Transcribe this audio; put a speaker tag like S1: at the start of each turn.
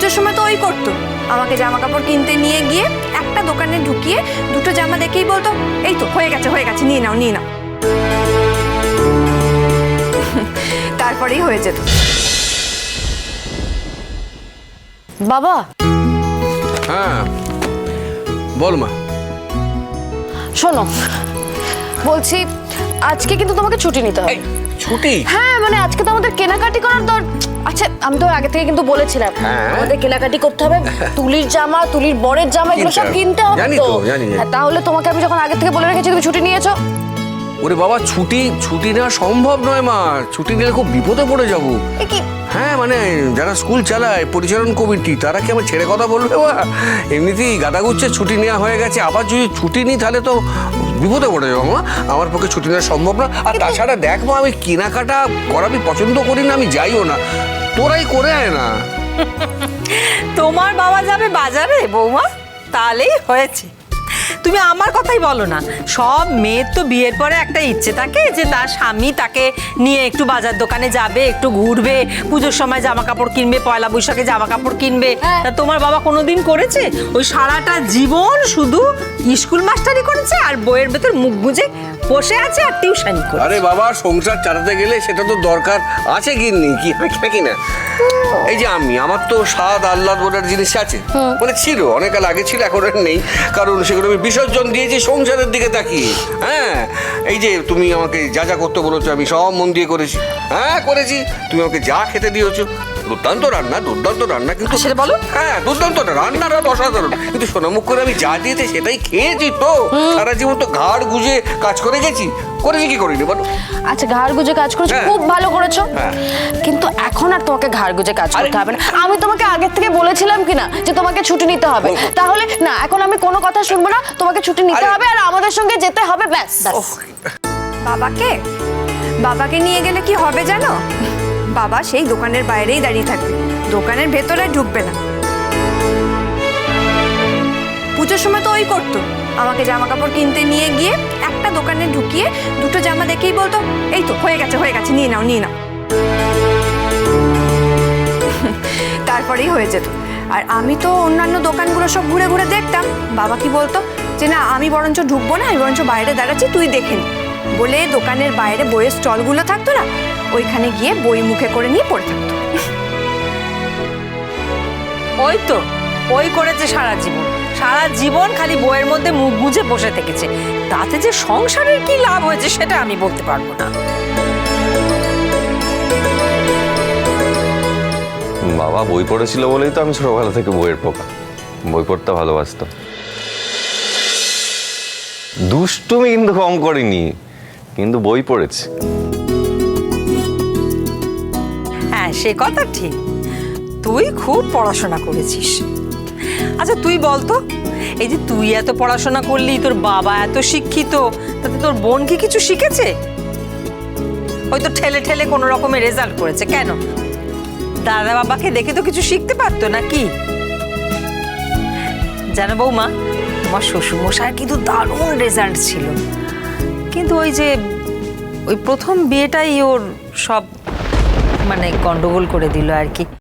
S1: পুজোর সময় তো ওই করতো, আমাকে জামা কাপড় কিনতে নিয়ে গিয়ে একটা দোকানে ঢুকিয়ে দুটো জামা দেখেই বলতো এই তো হয়ে গেছে নিয়ে নাও নিয়ে নাও। তারপরেই হয়ে যেত।
S2: বাবা।
S3: হ্যাঁ বল মা।
S2: শোনো, বলছি আজকে কিন্তু তোমাকে ছুটি নিতে হবে।
S3: ছুটি?
S2: হ্যাঁ মানে আজকে তো আমাদের কেনাকাটি করার আচ্ছা আমি তো আগে থেকে কিন্তু বলেছিলাম আমাদের কেনাকাটি করতে হবে, তুলির জামা, তুলির বরের জামা, এগুলো সব কিনতে হবে তো। তাহলে তোমাকে আমি যখন আগে থেকে বলে রেখেছি তুমি ছুটি নিয়েছো।
S3: ওরে বাবা ছুটি নেওয়া সম্ভব নয় মা, ছুটি নিলে খুব বিপদে পড়ে যাবো। হ্যাঁ মানে যারা স্কুল চালায় পরিচালন কমিটি তারা কি আমার ছেড়ে কথা বলবে? বা এমনিতেই গাদাগুচ্ছে ছুটি নেওয়া হয়ে গেছে, আবার যদি ছুটি নিই তাহলে তো বিপদে পড়ে যাবো মা। আমার পক্ষে ছুটি নেওয়া সম্ভব না। আর তাছাড়া দেখ মা, আমি কেনাকাটা করা আমি পছন্দ করি না, আমি যাইও না, তোরাই করে আয় না।
S4: তোমার বাবা যাবে বাজারে বৌমা, তাহলেই হয়েছে। তুমি আমার কথাই বলো না, সব মেয়ের তো বিয়ের পরে একটা ইচ্ছে থাকে যে তার স্বামী তাকে নিয়ে একটু বাজার দোকানে যাবে, একটু ঘুরবে, পুজোর সময় জামা কাপড় কিনবে, পয়লা বৈশাখে জামা কাপড় কিনবে। তা তোমার বাবা কোনোদিন করেছে? ওই সারাটা জীবন শুধু স্কুল মাস্টারি করেছে আর বইয়ের ভেতর মুখ গুঁজে বসে আছে আর টিউশনি করে।
S3: আরে বাবা, সংসার চালাতে গেলে সেটা তো দরকার আছে গিন্নি, কি কি না। এই যে আমার তো স্বাদ আহ্লাদ বলার জিনিস আছে, মানে ছিল অনেক কাল আগে ছিল, এখন আর নেই, কারণ সেগুলো আমি বিসর্জন দিয়েছি সংসারের দিকে তাকিয়ে। হ্যাঁ এই যে তুমি আমাকে যা যা করতে বলেছো আমি সব মন দিয়ে করেছি। হ্যাঁ করেছি, তুমি আমাকে যা খেতে দিয়েছো দুর্দান্ত রান্না, কিন্তু
S4: সেটা বলো।
S3: হ্যাঁ দুর্দান্ত রান্নাটা অসাধারণ, কিন্তু সোনামুখ করে আমি যা দিয়েছি সেটাই খেয়েছি তো। সারা জীবন তো ঘাড় গুজে কাজ করে গেছি, করেছি কি করিনি বলো?
S2: আচ্ছা ঘাড় গুজে কাজ করেছো, খুব ভালো করেছো, কিন্তু এখন আর তোমাকে ঘাড় গুজে কাজ করতে হবে না। আমি তোমাকে আগে থেকে বলেছিলাম কিনা যে তোমাকে ছুটি নিতে হবে, তাহলে না এখন আমি কোনো কথা শুনবো না, তোমাকে ছুটি নিতে হবে আর আমাদের সঙ্গে যেতে হবে, ব্যাস।
S1: বাবাকে নিয়ে গেলে কি হবে জানো? বাবা সেই দোকানের বাইরেই দাঁড়িয়ে থাকবে, দোকানের ভেতরে ঢুকবে না। পুজোর সময় তো ওই করতো, আমাকে জামা কাপড় কিনতে নিয়ে গিয়ে একটা দোকানে ঢুকিয়ে দুটো জামা দেখেই বলতো এই তো হয়ে গেছে নিয়ে নাও নিয়ে নাও। তারপরেই হয়ে যেত। আর আমি তো অন্যান্য দোকানগুলো সব ঘুরে ঘুরে দেখতাম, বাবা কি বলতো যে না আমি বরঞ্চ ঢুকবো না, আমি বরঞ্চ বাইরে দাঁড়াচ্ছি, তুই দেখে নি বলে দোকানের বাইরে বইয়ের স্টলগুলো থাকতো না, ওইখানে গিয়ে বই মুখে করে নিয়ে পড়ে থাকতো।
S4: ওই তো ওই করেছে সারা জীবন খালি বইয়ের মধ্যে মুখ গুঁজে বসে থেকেছে, তাতে যে সংসারের কি লাভ হয়েছে সেটা আমি বলতে পারবো না।
S5: বাবা বই পড়েছিল বলেই তো আমি ছোটবেলা থেকে বইয়ের পোকা, বই পড়তে ভালোবাসতাম। দুষ্টুমি কিন্তু কম করিনি, কিন্তু বই পড়েছি।
S4: হ্যাঁ সে কথা ঠিক, তুই খুব পড়াশোনা করেছিস। আচ্ছা তুই বলতো, এই যে তুই এত পড়াশোনা করলি, তোর বাবা এত শিক্ষিত, তাতে তোর বোন কি কিছু শিখেছে? হয়তো ঠেলে ঠেলে কোনো রকমের রেজাল্ট করেছে, কেন দাদা বাবাকে দেখে তো কিছু শিখতে পারতো নাকি? জানো বৌমা, তোমার শ্বশুরমশাইয়ের কিন্তু দারুণ রেজাল্ট ছিল, কিন্তু ওই প্রথম বিয়েটাই ওর সব মানে গন্ডগোল করে দিল আর কি।